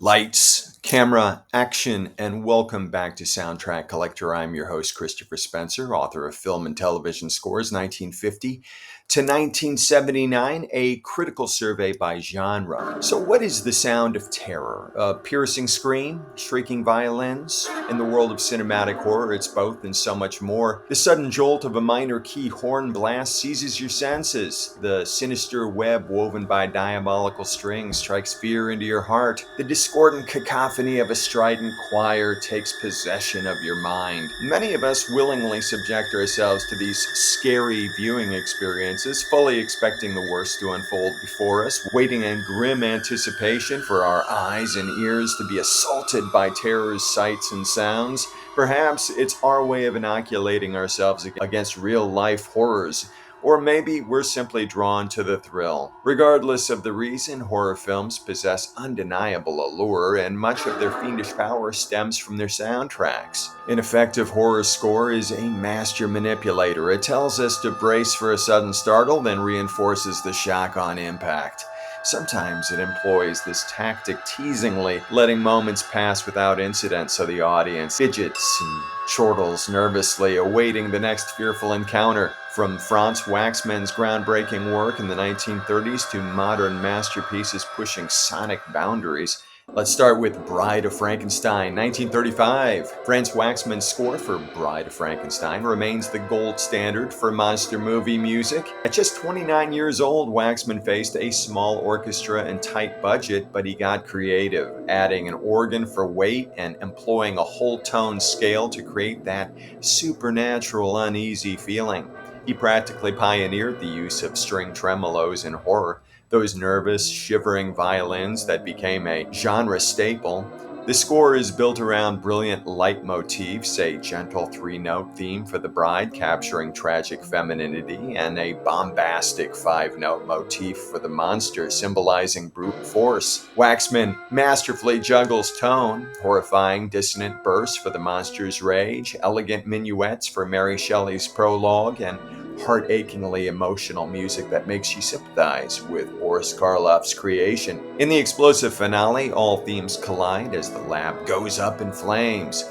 Lights, camera, action, and welcome back to Soundtrack Collector. I'm your host, Christopher Spencer, author of Film and Television Scores 1950 to 1979, a critical survey by genre. So, what is the sound of terror? A piercing scream? Shrieking violins? In the world of cinematic horror, it's both and so much more. The sudden jolt of a minor key horn blast seizes your senses. The sinister web woven by diabolical strings strikes fear into your heart. The discordant cacophony of a strident choir takes possession of your mind. Many of us willingly subject ourselves to these scary viewing experiences, fully expecting the worst to unfold before us, waiting in grim anticipation for our eyes and ears to be assaulted by terror's sights and sounds. Perhaps it's our way of inoculating ourselves against real-life horrors. Or maybe we're simply drawn to the thrill. Regardless of the reason, horror films possess undeniable allure, and much of their fiendish power stems from their soundtracks. An effective horror score is a master manipulator. It tells us to brace for a sudden startle, then reinforces the shock on impact. Sometimes it employs this tactic teasingly, letting moments pass without incident so the audience fidgets and chortles nervously, awaiting the next fearful encounter. From Franz Waxman's groundbreaking work in the 1930s to modern masterpieces pushing sonic boundaries, let's start with Bride of Frankenstein, 1935. Franz Waxman's score for Bride of Frankenstein remains the gold standard for monster movie music. At just 29 years old, Waxman faced a small orchestra and tight budget, but he got creative, adding an organ for weight and employing a whole tone scale to create that supernatural, uneasy feeling. He practically pioneered the use of string tremolos in horror, those nervous, shivering violins that became a genre staple. The score is built around brilliant leitmotifs, a gentle three-note theme for the bride capturing tragic femininity, and a bombastic five-note motif for the monster symbolizing brute force. Waxman masterfully juggles tone, horrifying dissonant bursts for the monster's rage, elegant minuets for Mary Shelley's prologue, and heart-achingly emotional music that makes you sympathize with Boris Karloff's creation. In the explosive finale, all themes collide as the lab goes up in flames.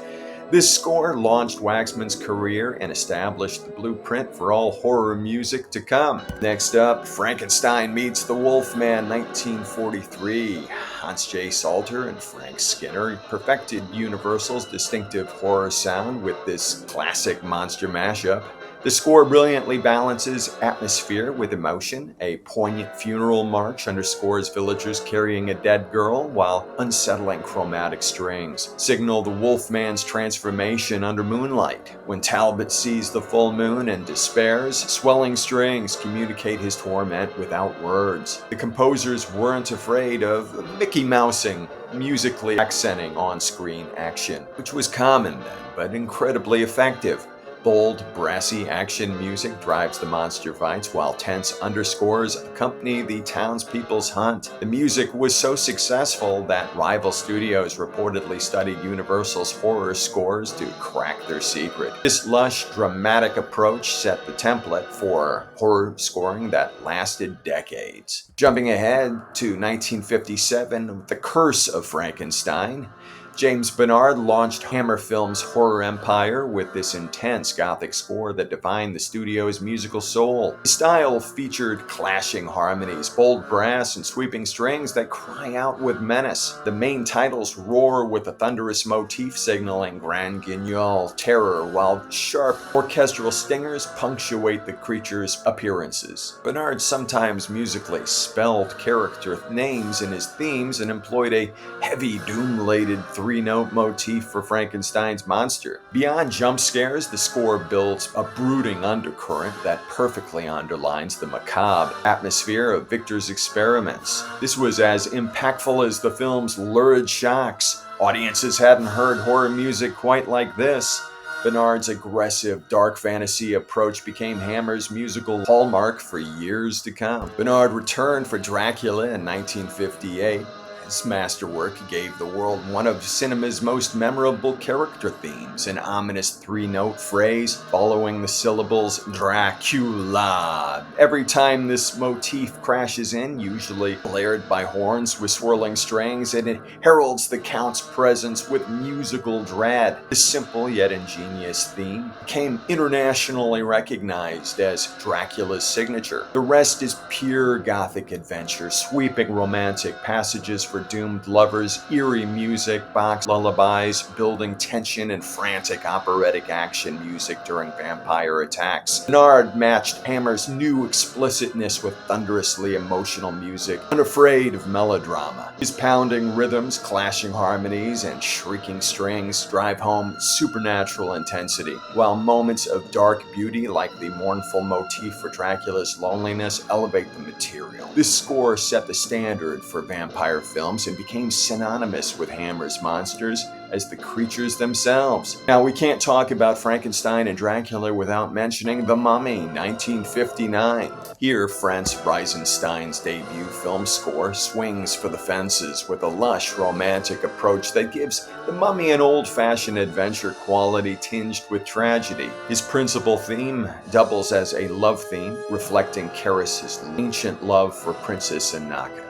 This score launched Waxman's career and established the blueprint for all horror music to come. Next up, Frankenstein Meets the Wolfman, 1943. Hans J. Salter and Frank Skinner perfected Universal's distinctive horror sound with this classic monster mashup. The score brilliantly balances atmosphere with emotion. A poignant funeral march underscores villagers carrying a dead girl, while unsettling chromatic strings signal the Wolfman's transformation under moonlight. When Talbot sees the full moon and despairs, swelling strings communicate his torment without words. The composers weren't afraid of Mickey Mousing, musically accenting on-screen action, which was common then, but incredibly effective. Bold, brassy action music drives the monster fights, while tense underscores accompany the townspeople's hunt. The music was so successful that rival studios reportedly studied Universal's horror scores to crack their secret. This lush, dramatic approach set the template for horror scoring that lasted decades. Jumping ahead to 1957, The Curse of Frankenstein. James Bernard launched Hammer Films' horror empire with this intense gothic score that defined the studio's musical soul. His style featured clashing harmonies, bold brass, and sweeping strings that cry out with menace. The main titles roar with a thunderous motif signaling grand guignol terror, while sharp orchestral stingers punctuate the creature's appearances. Bernard sometimes musically spelled character names in his themes and employed a heavy, doom-laden three-note motif for Frankenstein's monster. Beyond jump scares, the score builds a brooding undercurrent that perfectly underlines the macabre atmosphere of Victor's experiments. This was as impactful as the film's lurid shocks. Audiences hadn't heard horror music quite like this. Bernard's aggressive, dark fantasy approach became Hammer's musical hallmark for years to come. Bernard returned for Dracula in 1958. This masterwork gave the world one of cinema's most memorable character themes, an ominous three-note phrase following the syllables Dracula. Every time this motif crashes in, usually blared by horns with swirling strings, and it heralds the Count's presence with musical dread. This simple yet ingenious theme became internationally recognized as Dracula's signature. The rest is pure Gothic adventure, sweeping romantic passages for doomed lovers, eerie music, Bach's lullabies, building tension, and frantic operatic action music during vampire attacks. Bernard matched Hammer's new explicitness with thunderously emotional music, unafraid of melodrama. His pounding rhythms, clashing harmonies, and shrieking strings drive home supernatural intensity, while moments of dark beauty like the mournful motif for Dracula's loneliness elevate the material. This score set the standard for vampire films and became synonymous with Hammer's monsters as the creatures themselves. Now, we can't talk about Frankenstein and Dracula without mentioning The Mummy, 1959. Here, Franz Reisenstein's debut film score swings for the fences with a lush, romantic approach that gives The Mummy an old-fashioned adventure quality tinged with tragedy. His principal theme doubles as a love theme, reflecting Karis's ancient love for Princess Anaka.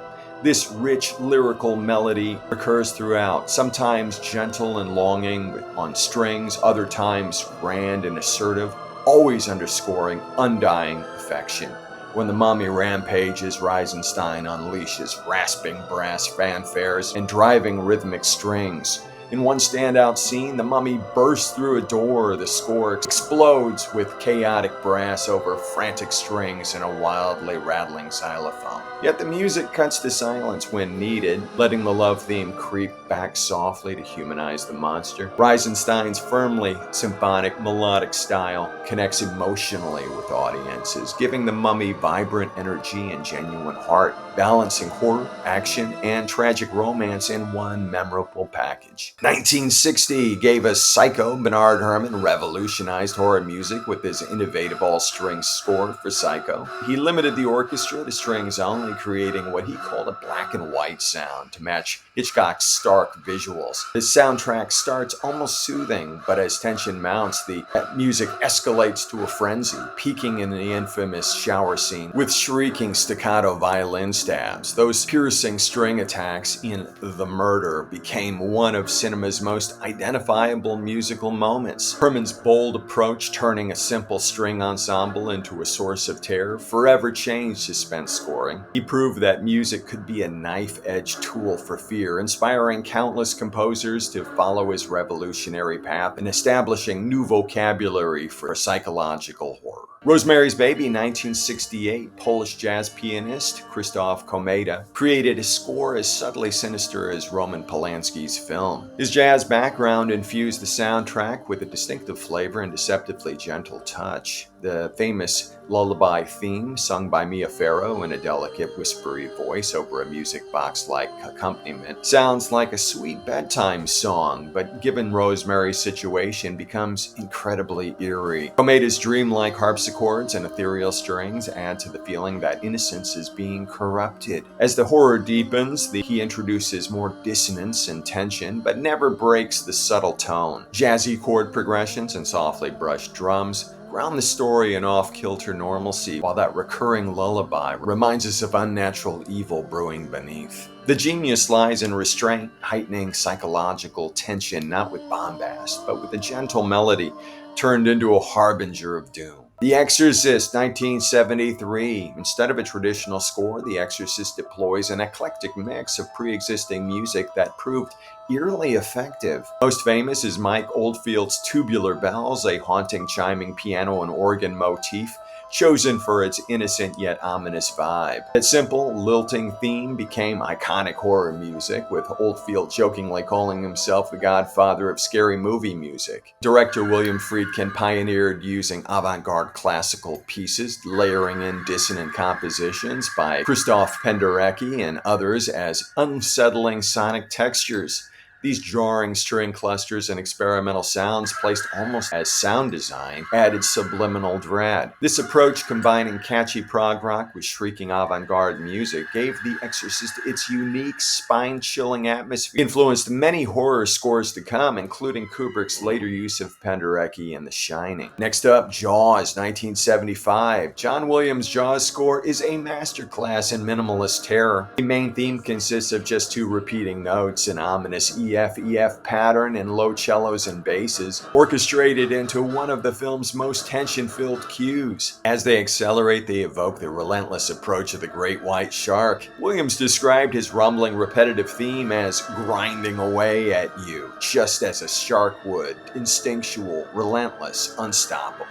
This rich lyrical melody occurs throughout, sometimes gentle and longing on strings, other times grand and assertive, always underscoring undying affection. When the mummy rampages, Reisenstein unleashes rasping brass fanfares and driving rhythmic strings. In one standout scene, the mummy bursts through a door, the score explodes with chaotic brass over frantic strings and a wildly rattling xylophone. Yet the music cuts to silence when needed, letting the love theme creep back softly to humanize the monster. Reisenstein's firmly symphonic, melodic style connects emotionally with audiences, giving the mummy vibrant energy and genuine heart, balancing horror, action, and tragic romance in one memorable package. 1960 gave us Psycho. Bernard Herrmann revolutionized horror music with his innovative all-string score for Psycho. He limited the orchestra to strings only, creating what he called a black and white sound to match Hitchcock's stark visuals. The soundtrack starts almost soothing, but as tension mounts, the music escalates to a frenzy, peaking in the infamous shower scene with shrieking staccato violin stabs. Those piercing string attacks in The Murder became one of cinema's most identifiable musical moments. Herrmann's bold approach, turning a simple string ensemble into a source of terror, forever changed suspense scoring. He proved that music could be a knife-edged tool for fear, inspiring countless composers to follow his revolutionary path and establishing new vocabulary for psychological horror. Rosemary's Baby, 1968, Polish jazz pianist Krzysztof Komeda created a score as subtly sinister as Roman Polanski's film. His jazz background infused the soundtrack with a distinctive flavor and deceptively gentle touch. The famous lullaby theme, sung by Mia Farrow in a delicate, whispery voice over a music box-like accompaniment, sounds like a sweet bedtime song, but given Rosemary's situation, becomes incredibly eerie. Komeda's dreamlike harpsichords and ethereal strings add to the feeling that innocence is being corrupted. As the horror deepens, he introduces more dissonance and tension, but never breaks the subtle tone. Jazzy chord progressions and softly brushed drums ground the story in off-kilter normalcy, while that recurring lullaby reminds us of unnatural evil brewing beneath. The genius lies in restraint, heightening psychological tension, not with bombast, but with a gentle melody turned into a harbinger of doom. The Exorcist, 1973. Instead of a traditional score, The Exorcist deploys an eclectic mix of pre-existing music that proved eerily effective. Most famous is Mike Oldfield's Tubular Bells, a haunting chiming piano and organ motif chosen for its innocent yet ominous vibe. That simple, lilting theme became iconic horror music, with Oldfield jokingly calling himself the godfather of scary movie music. Director William Friedkin pioneered using avant-garde classical pieces, layering in dissonant compositions by Krzysztof Penderecki and others as unsettling sonic textures. These jarring string clusters and experimental sounds, placed almost as sound design, added subliminal dread. This approach, combining catchy prog rock with shrieking avant-garde music, gave The Exorcist its unique, spine-chilling atmosphere. It influenced many horror scores to come, including Kubrick's later use of Penderecki and The Shining. Next up, Jaws, 1975. John Williams' Jaws score is a masterclass in minimalist terror. The main theme consists of just two repeating notes, an ominous EF-EF pattern, and low cellos and basses, orchestrated into one of the film's most tension-filled cues. As they accelerate, they evoke the relentless approach of the great white shark. Williams described his rumbling, repetitive theme as grinding away at you, just as a shark would, instinctual, relentless, unstoppable.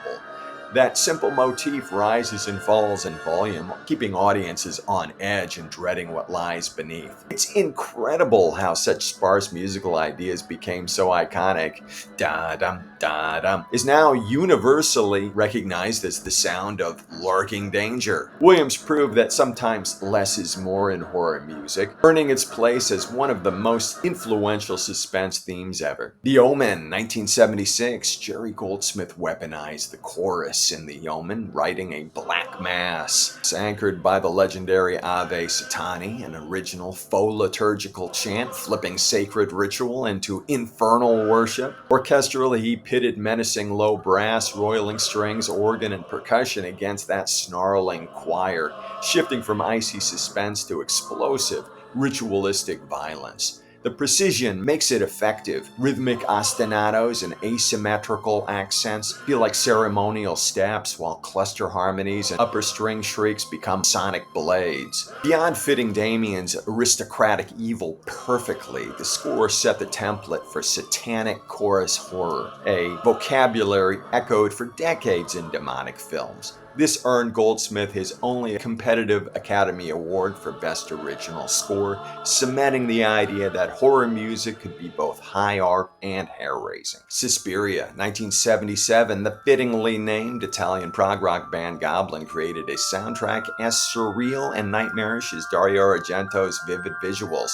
That simple motif rises and falls in volume, keeping audiences on edge and dreading what lies beneath. It's incredible how such sparse musical ideas became so iconic. Da-dum, da-dum is now universally recognized as the sound of lurking danger. Williams proved that sometimes less is more in horror music, earning its place as one of the most influential suspense themes ever. The Omen, 1976. Jerry Goldsmith weaponized the chorus in The Omen, writing a black mass. It's anchored by the legendary Ave Satani, an original faux liturgical chant flipping sacred ritual into infernal worship. Orchestrally, he pitted menacing low brass, roiling strings, organ, and percussion against that snarling choir, shifting from icy suspense to explosive, ritualistic violence. The precision makes it effective. Rhythmic ostinatos and asymmetrical accents feel like ceremonial steps, while cluster harmonies and upper string shrieks become sonic blades. Beyond fitting Damien's aristocratic evil perfectly, the score set the template for satanic chorus horror, a vocabulary echoed for decades in demonic films. This earned Goldsmith his only competitive Academy Award for Best Original Score, cementing the idea that horror music could be both high art and hair-raising. Suspiria, 1977. The fittingly named Italian prog rock band Goblin created a soundtrack as surreal and nightmarish as Dario Argento's vivid visuals.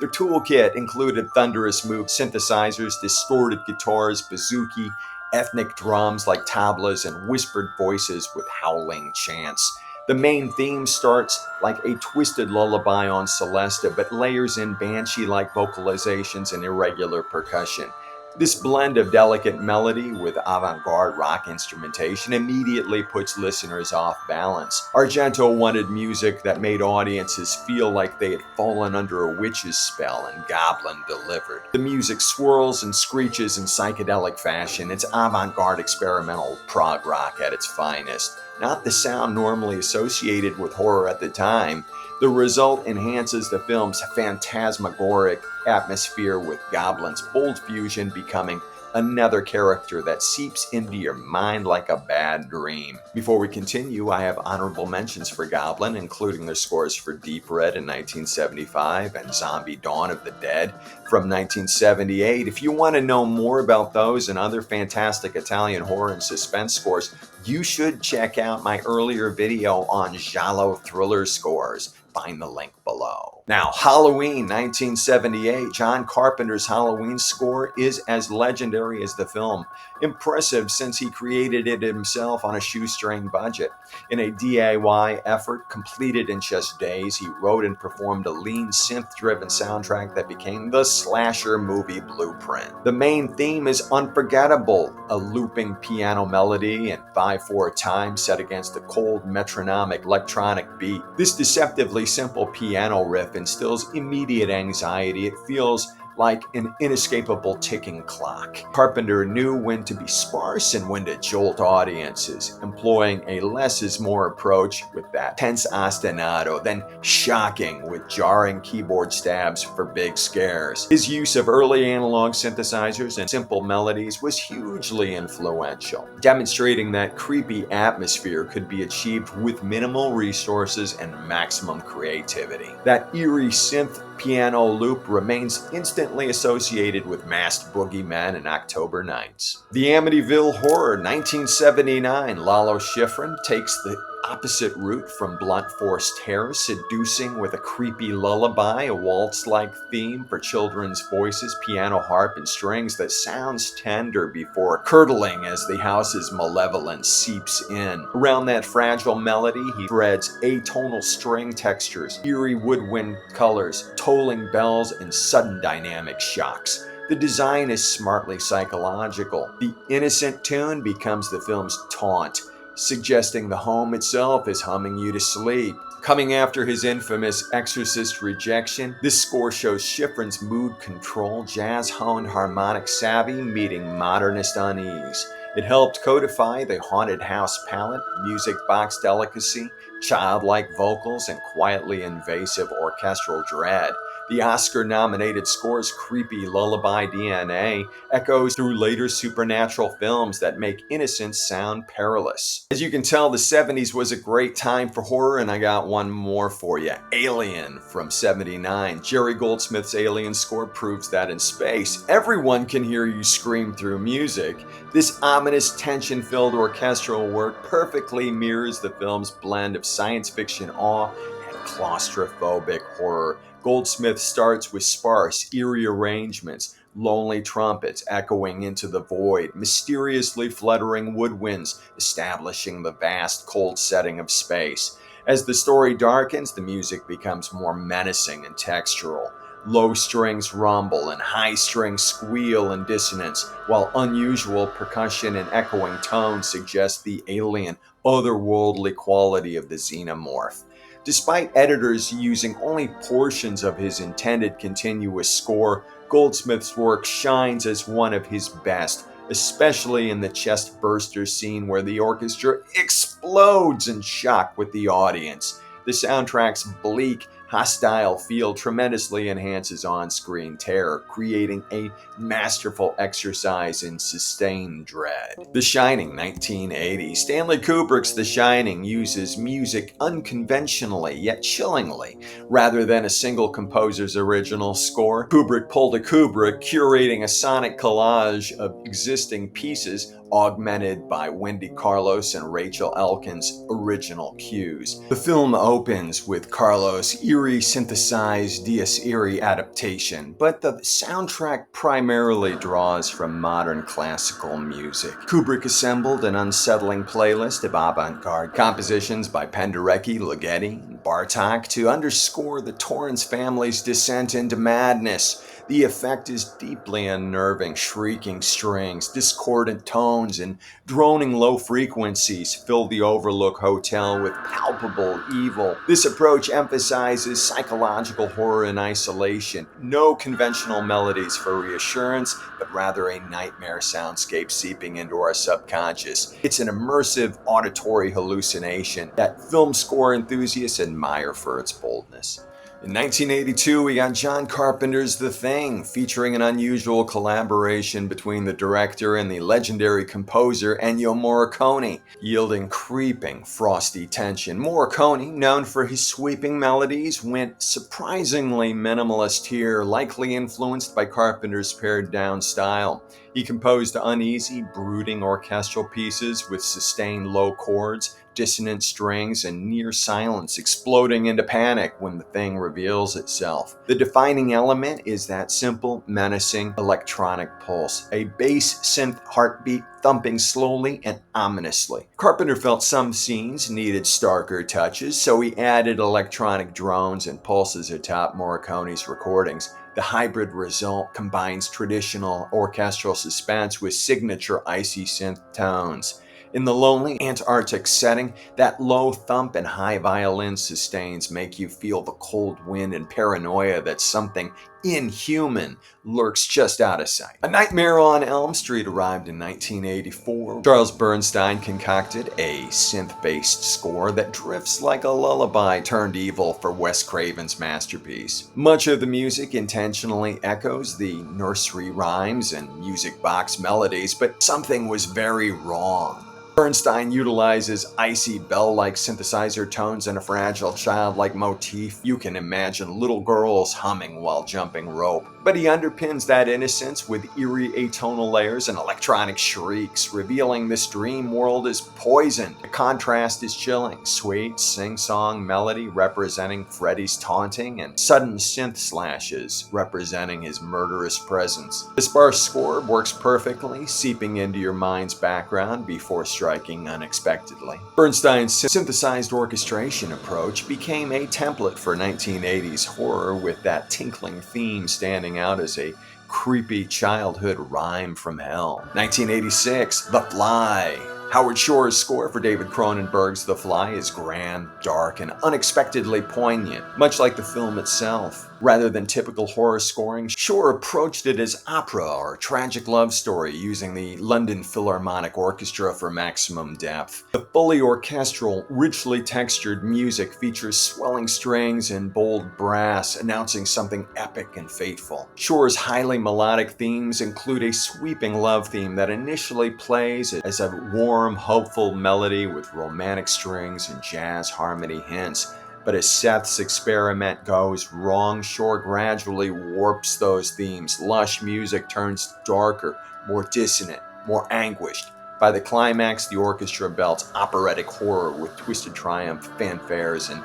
Their toolkit included thunderous moog synthesizers, distorted guitars, bouzouki, ethnic drums like tablas, and whispered voices with howling chants. The main theme starts like a twisted lullaby on Celesta, but layers in banshee-like vocalizations and irregular percussion. This blend of delicate melody with avant-garde rock instrumentation immediately puts listeners off balance. Argento wanted music that made audiences feel like they had fallen under a witch's spell, and Goblin delivered. The music swirls and screeches in psychedelic fashion. It's avant-garde experimental prog rock at its finest, not the sound normally associated with horror at the time. The result enhances the film's phantasmagoric atmosphere, with Goblin's bold fusion becoming another character that seeps into your mind like a bad dream. Before we continue, I have honorable mentions for Goblin, including their scores for Deep Red in 1975 and Zombie Dawn of the Dead from 1978. If you want to know more about those and other fantastic Italian horror and suspense scores, you should check out my earlier video on giallo thriller scores. Find the link below. Now, Halloween, 1978. John Carpenter's Halloween score is as legendary as the film. Impressive since he created it himself on a shoestring budget. In a DIY effort completed in just days, he wrote and performed a lean, synth-driven soundtrack that became the slasher movie blueprint. The main theme is unforgettable, a looping piano melody and 5/4 time set against a cold metronomic electronic beat. This deceptively simple piano riff instills immediate anxiety. It feels like an inescapable ticking clock. Carpenter knew when to be sparse and when to jolt audiences, employing a less is more approach with that tense ostinato, then shocking with jarring keyboard stabs for big scares. His use of early analog synthesizers and simple melodies was hugely influential, demonstrating that creepy atmosphere could be achieved with minimal resources and maximum creativity. That eerie synth piano loop remains instantly associated with masked boogeymen and October nights. The Amityville Horror, 1979. Lalo Schifrin takes the opposite route from blunt force terror, seducing with a creepy lullaby, a waltz-like theme for children's voices, piano, harp, and strings that sounds tender before curdling as the house's malevolence seeps in. Around that fragile melody, he threads atonal string textures, eerie woodwind colors, tolling bells, and sudden dynamic shocks. The design is smartly psychological. The innocent tune becomes the film's taunt, suggesting the home itself is humming you to sleep. Coming after his infamous Exorcist rejection, this score shows Schifrin's mood control, jazz-honed harmonic savvy meeting modernist unease. It helped codify the haunted house palette, music box delicacy, childlike vocals, and quietly invasive orchestral dread. The Oscar-nominated score's creepy lullaby DNA echoes through later supernatural films that make innocence sound perilous. As you can tell, the 70s was a great time for horror, and I got one more for you. Alien from '79. Jerry Goldsmith's Alien score proves that in space, everyone can hear you scream through music. This ominous, tension-filled orchestral work perfectly mirrors the film's blend of science fiction awe and claustrophobic horror. Goldsmith starts with sparse, eerie arrangements, lonely trumpets echoing into the void, mysteriously fluttering woodwinds establishing the vast, cold setting of space. As the story darkens, the music becomes more menacing and textural. Low strings rumble and high strings squeal in dissonance, while unusual percussion and echoing tones suggest the alien, otherworldly quality of the xenomorph. Despite editors using only portions of his intended continuous score, Goldsmith's work shines as one of his best, especially in the chest burster scene where the orchestra explodes in shock with the audience. The soundtrack's bleak, hostile feel tremendously enhances on-screen terror, creating a masterful exercise in sustained dread. The Shining, 1980. Stanley Kubrick's The Shining uses music unconventionally yet chillingly, rather than a single composer's original score. Kubrick pulled a Kubrick, curating a sonic collage of existing pieces augmented by Wendy Carlos and Rachel Elkins' original cues. The film opens with Carlos' eerie synthesized Dies Irae adaptation, but the soundtrack primarily draws from modern classical music. Kubrick assembled an unsettling playlist of avant-garde compositions by Penderecki, Ligeti, and Bartok to underscore the Torrance family's descent into madness. The effect is deeply unnerving. Shrieking strings, discordant tones, and droning low frequencies fill the Overlook Hotel with palpable evil. This approach emphasizes psychological horror in isolation. No conventional melodies for reassurance, but rather a nightmare soundscape seeping into our subconscious. It's an immersive auditory hallucination that film score enthusiasts admire for its boldness. In 1982, we got John Carpenter's The Thing, featuring an unusual collaboration between the director and the legendary composer Ennio Morricone, yielding creeping, frosty tension. Morricone, known for his sweeping melodies, went surprisingly minimalist here, likely influenced by Carpenter's pared-down style. He composed uneasy, brooding orchestral pieces with sustained low chords, dissonant strings, and near silence exploding into panic when the thing reveals itself. The defining element is that simple, menacing electronic pulse, a bass synth heartbeat thumping slowly and ominously. Carpenter felt some scenes needed starker touches, so he added electronic drones and pulses atop Morricone's recordings. The hybrid result combines traditional orchestral suspense with signature icy synth tones. In the lonely Antarctic setting, that low thump and high violin sustains make you feel the cold wind and paranoia that something inhuman lurks just out of sight. A Nightmare on Elm Street arrived in 1984. Charles Bernstein concocted a synth-based score that drifts like a lullaby turned evil for Wes Craven's masterpiece. Much of the music intentionally echoes the nursery rhymes and music box melodies, but something was very wrong. Bernstein utilizes icy bell-like synthesizer tones and a fragile childlike motif. You can imagine little girls humming while jumping rope. But he underpins that innocence with eerie atonal layers and electronic shrieks, revealing this dream world is poisoned. The contrast is chilling. Sweet, sing-song melody representing Freddy's taunting, and sudden synth slashes representing his murderous presence. The sparse score works perfectly, seeping into your mind's background before striking unexpectedly. Bernstein's synthesized orchestration approach became a template for 1980s horror, with that tinkling theme standing out as a creepy childhood rhyme from hell. 1986, The Fly. Howard Shore's score for David Cronenberg's The Fly is grand, dark, and unexpectedly poignant, much like the film itself. Rather than typical horror scoring, Shore approached it as opera or tragic love story, using the London Philharmonic Orchestra for maximum depth. The fully orchestral, richly textured music features swelling strings and bold brass, announcing something epic and fateful. Shore's highly melodic themes include a sweeping love theme that initially plays as a warm, hopeful melody with romantic strings and jazz harmony hints. But as Seth's experiment goes wrong, Shore gradually warps those themes. Lush music turns darker, more dissonant, more anguished. By the climax, the orchestra belts operatic horror with twisted triumph fanfares and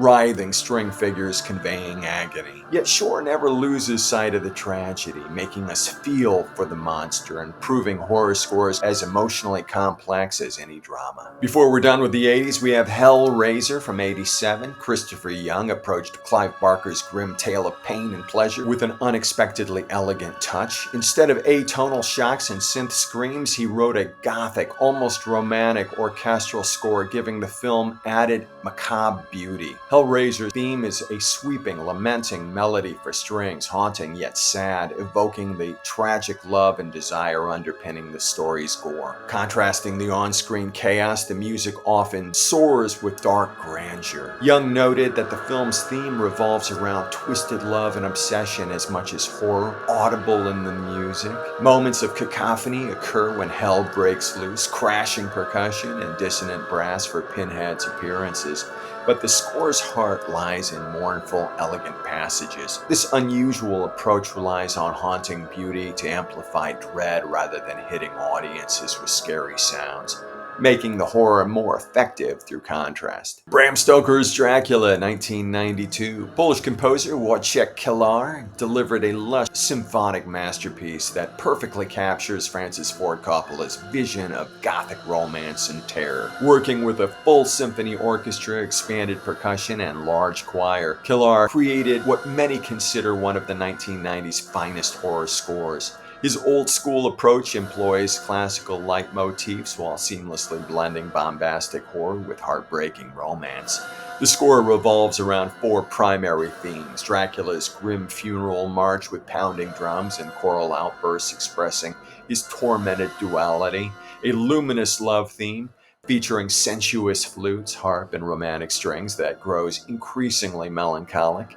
writhing string figures conveying agony. Yet Shore never loses sight of the tragedy, making us feel for the monster and proving horror scores as emotionally complex as any drama. Before we're done with the 80s, we have Hellraiser from 87. Christopher Young approached Clive Barker's grim tale of pain and pleasure with an unexpectedly elegant touch. Instead of atonal shocks and synth screams, he wrote a gothic, almost romantic orchestral score, giving the film added macabre beauty. Hellraiser's theme is a sweeping, lamenting melody for strings, haunting yet sad, evoking the tragic love and desire underpinning the story's gore. Contrasting the on-screen chaos, the music often soars with dark grandeur. Young noted that the film's theme revolves around twisted love and obsession as much as horror, audible in the music. Moments of cacophony occur when hell breaks loose, crashing percussion and dissonant brass for Pinhead's appearances. But the score's heart lies in mournful, elegant passages. This unusual approach relies on haunting beauty to amplify dread rather than hitting audiences with scary sounds, making the horror more effective through contrast. Bram Stoker's Dracula, 1992. Polish composer Wojciech Kilar delivered a lush symphonic masterpiece that perfectly captures Francis Ford Coppola's vision of gothic romance and terror. Working with a full symphony orchestra, expanded percussion, and large choir, Kilar created what many consider one of the 1990s finest horror scores. His old-school approach employs classical leitmotifs while seamlessly blending bombastic horror with heartbreaking romance. The score revolves around four primary themes: Dracula's grim funeral march with pounding drums and choral outbursts expressing his tormented duality, a luminous love theme featuring sensuous flutes, harp, and romantic strings that grows increasingly melancholic,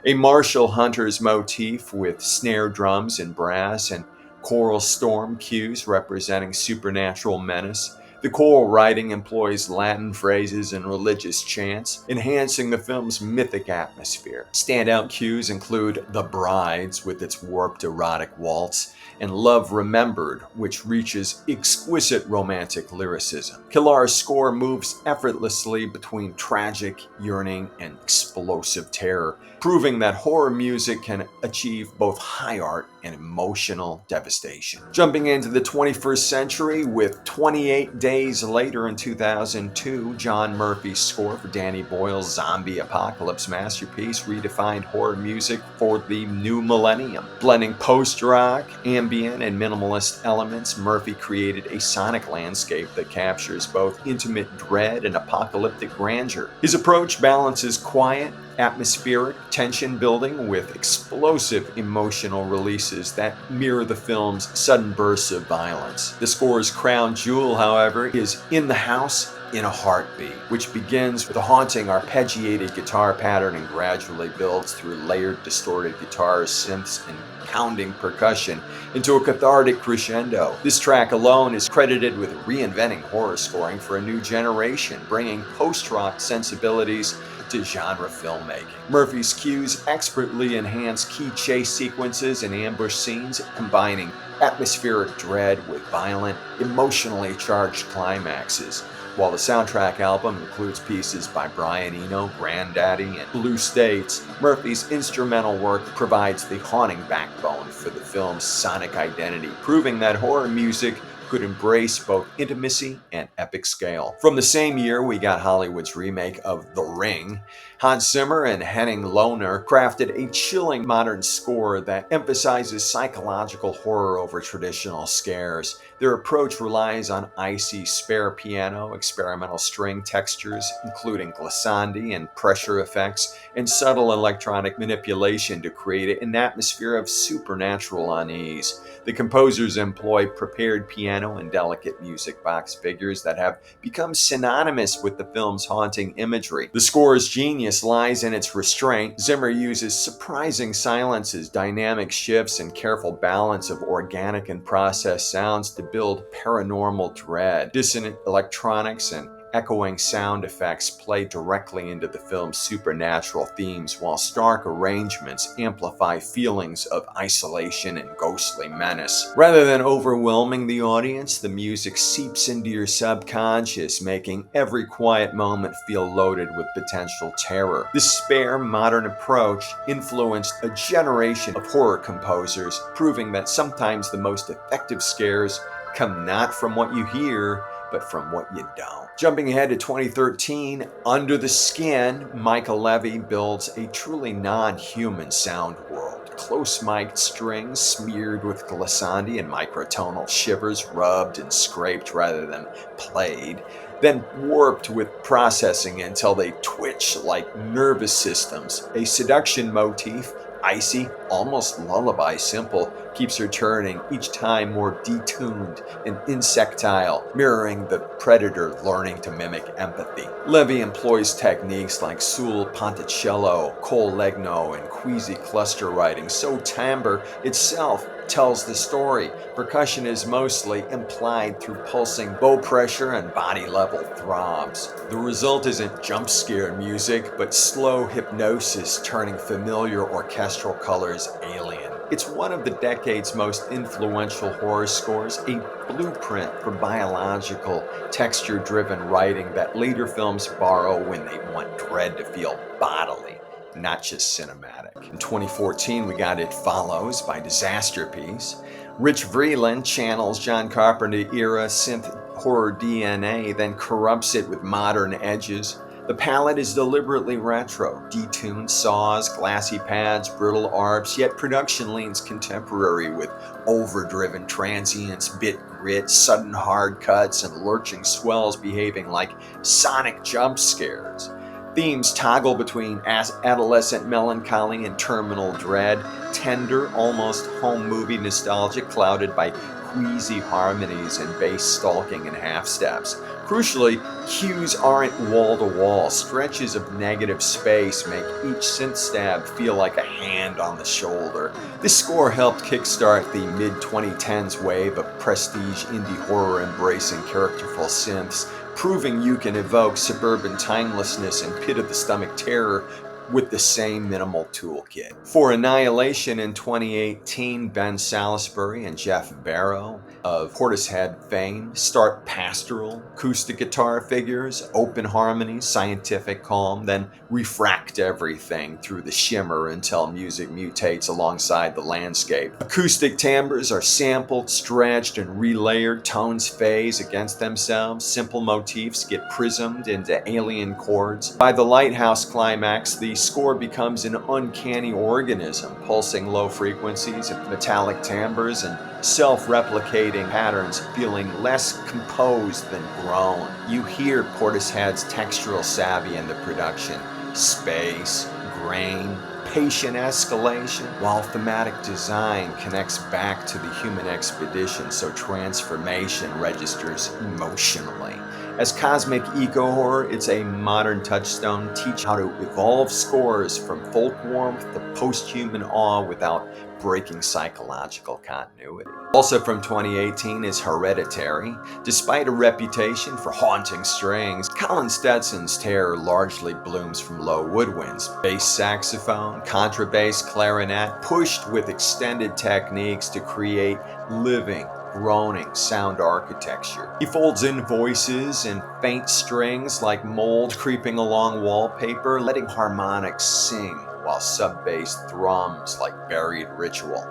a martial hunter's motif with snare drums and brass and choral storm cues representing supernatural menace. The choral writing employs Latin phrases and religious chants, enhancing the film's mythic atmosphere. Standout cues include The Brides with its warped erotic waltz, and Love Remembered, which reaches exquisite romantic lyricism. Kilar's score moves effortlessly between tragic yearning and explosive terror, proving that horror music can achieve both high art and emotional devastation. Jumping into the 21st century with 28 Days Later in 2002, John Murphy's score for Danny Boyle's zombie apocalypse masterpiece redefined horror music for the new millennium. Blending post-rock, ambient, and minimalist elements, Murphy created a sonic landscape that captures both intimate dread and apocalyptic grandeur. His approach balances quiet, atmospheric tension building with explosive emotional releases that mirror the film's sudden bursts of violence. The score's crown jewel, however, is In the House in a Heartbeat, which begins with a haunting arpeggiated guitar pattern and gradually builds through layered distorted guitars, synths, and pounding percussion into a cathartic crescendo. This track alone is credited with reinventing horror scoring for a new generation, bringing post-rock sensibilities to genre filmmaking. Murphy's cues expertly enhance key chase sequences and ambush scenes, combining atmospheric dread with violent, emotionally charged climaxes. While the soundtrack album includes pieces by Brian Eno, Grandaddy, and Blue States, Murphy's instrumental work provides the haunting backbone for the film's sonic identity, proving that horror music could embrace both intimacy and epic scale. From the same year, we got Hollywood's remake of The Ring. Hans Zimmer and Henning Lohner crafted a chilling modern score that emphasizes psychological horror over traditional scares. Their approach relies on icy spare piano, experimental string textures, including glissandi and pressure effects, and subtle electronic manipulation to create an atmosphere of supernatural unease. The composers employ prepared piano and delicate music box figures that have become synonymous with the film's haunting imagery. The score's genius lies in its restraint. Zimmer uses surprising silences, dynamic shifts, and careful balance of organic and processed sounds to build paranormal dread. Dissonant electronics and echoing sound effects play directly into the film's supernatural themes, while stark arrangements amplify feelings of isolation and ghostly menace. Rather than overwhelming the audience, the music seeps into your subconscious, making every quiet moment feel loaded with potential terror. This spare, modern approach influenced a generation of horror composers, proving that sometimes the most effective scares come not from what you hear, but from what you don't. Jumping ahead to 2013, Under the Skin, Michael Levy builds a truly non-human sound world. Close-mic'd strings smeared with glissandi and microtonal shivers, rubbed and scraped rather than played, then warped with processing until they twitch like nervous systems. A seduction motif, icy, almost lullaby simple, keeps her turning, each time more detuned and insectile, mirroring the predator learning to mimic empathy. Levy employs techniques like sul ponticello, col legno, and queasy cluster writing, so timbre itself tells the story. Percussion is mostly implied through pulsing bow pressure and body-level throbs. The result isn't jump scare music, but slow hypnosis turning familiar orchestral colors alien. It's one of the decade's most influential horror scores, a blueprint for biological, texture-driven writing that later films borrow when they want dread to feel bodily, not just cinematic. In 2014, we got It Follows by Disasterpiece. Rich Vreeland channels John Carpenter-era synth horror DNA, then corrupts it with modern edges. The palette is deliberately retro, detuned saws, glassy pads, brittle arps, yet production leans contemporary with overdriven transients, bit grit, sudden hard cuts, and lurching swells behaving like sonic jump scares. Themes toggle between adolescent melancholy and terminal dread, tender, almost home movie nostalgia clouded by queasy harmonies and bass stalking and half steps. Crucially, cues aren't wall-to-wall. Stretches of negative space make each synth stab feel like a hand on the shoulder. This score helped kickstart the mid-2010s wave of prestige indie horror embracing characterful synths, proving you can evoke suburban timelessness and pit-of-the-stomach terror with the same minimal toolkit. For Annihilation in 2018, Ben Salisbury and Jeff Barrow of Portishead fame start pastoral, acoustic guitar figures, open harmony, scientific calm, then refract everything through the shimmer until music mutates alongside the landscape. Acoustic timbres are sampled, stretched, and relayered. Tones phase against themselves. Simple motifs get prismed into alien chords. By the lighthouse climax, the score becomes an uncanny organism, pulsing low frequencies of metallic timbres and self-replicating patterns, feeling less composed than grown. You hear Portishead's textural savvy in the production. Space, grain, patient escalation, while thematic design connects back to the human expedition, so transformation registers emotionally. As cosmic eco-horror, it's a modern touchstone, teach how to evolve scores from folk warmth to post-human awe without breaking psychological continuity. Also from 2018 is Hereditary. Despite a reputation for haunting strings, Colin Stetson's terror largely blooms from low woodwinds. Bass saxophone, contrabass, clarinet, pushed with extended techniques to create living, groaning sound architecture. He folds in voices and faint strings like mold creeping along wallpaper, letting harmonics sing while sub-bass thrums like buried ritual.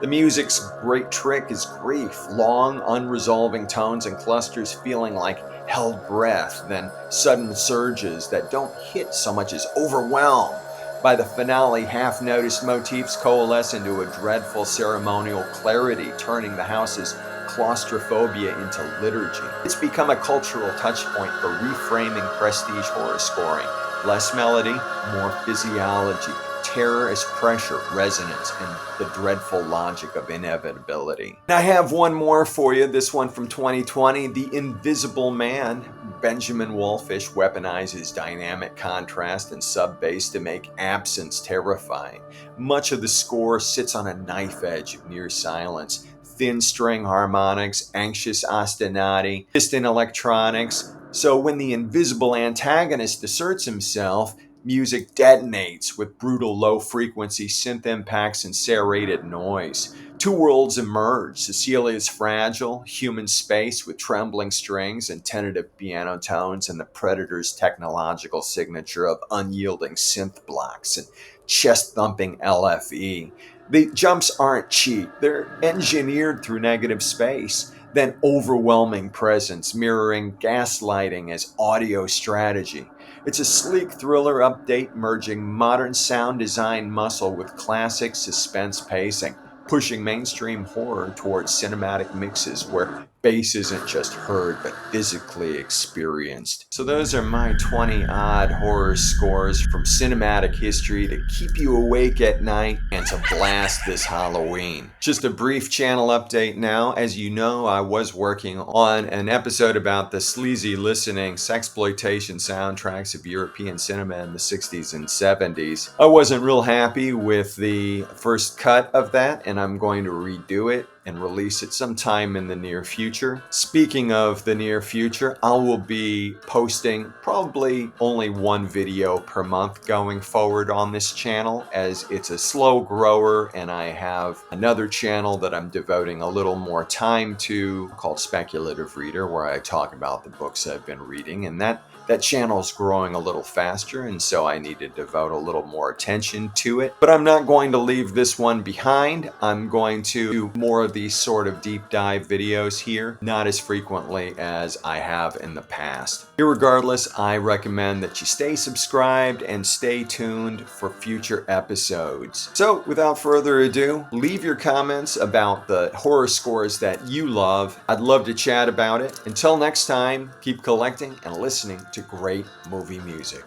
The music's great trick is grief, long, unresolving tones and clusters feeling like held breath, then sudden surges that don't hit so much as overwhelm. By the finale, half-noticed motifs coalesce into a dreadful ceremonial clarity, turning the house's claustrophobia into liturgy. It's become a cultural touchpoint for reframing prestige horror scoring. Less melody, more physiology, terror as pressure, resonance, and the dreadful logic of inevitability. And I have one more for you, this one from 2020, The Invisible Man. Benjamin Wallfish weaponizes dynamic contrast and sub-bass to make absence terrifying. Much of the score sits on a knife edge of near silence. Thin string harmonics, anxious ostinati, distant electronics. So when the invisible antagonist asserts himself, music detonates with brutal low-frequency synth impacts and serrated noise. Two worlds emerge: Cecilia's fragile, human space with trembling strings and tentative piano tones, and the Predator's technological signature of unyielding synth blocks and chest-thumping LFE. The jumps aren't cheap. They're engineered through negative space, then overwhelming presence, mirroring gaslighting as audio strategy. It's a sleek thriller update merging modern sound design muscle with classic suspense pacing, pushing mainstream horror towards cinematic mixes where bass isn't just heard but physically experienced. So those are my 20-odd horror scores from cinematic history to keep you awake at night and to blast this Halloween. Just a brief channel update now. As you know, I was working on an episode about the sleazy listening sexploitation soundtracks of European cinema in the 60s and 70s. I wasn't real happy with the first cut of that, and I'm going to redo it and release it sometime in the near future. Speaking of the near future, I will be posting probably only one video per month going forward on this channel, as it's a slow grower and I have another channel that I'm devoting a little more time to called Speculative Reader, where I talk about the books I've been reading, and that channel's growing a little faster, and so I need to devote a little more attention to it. But I'm not going to leave this one behind. I'm going to do more of these sort of deep dive videos here, not as frequently as I have in the past. Irregardless, I recommend that you stay subscribed and stay tuned for future episodes. So without further ado, leave your comments about the horror scores that you love. I'd love to chat about it. Until next time, keep collecting and listening to great movie music.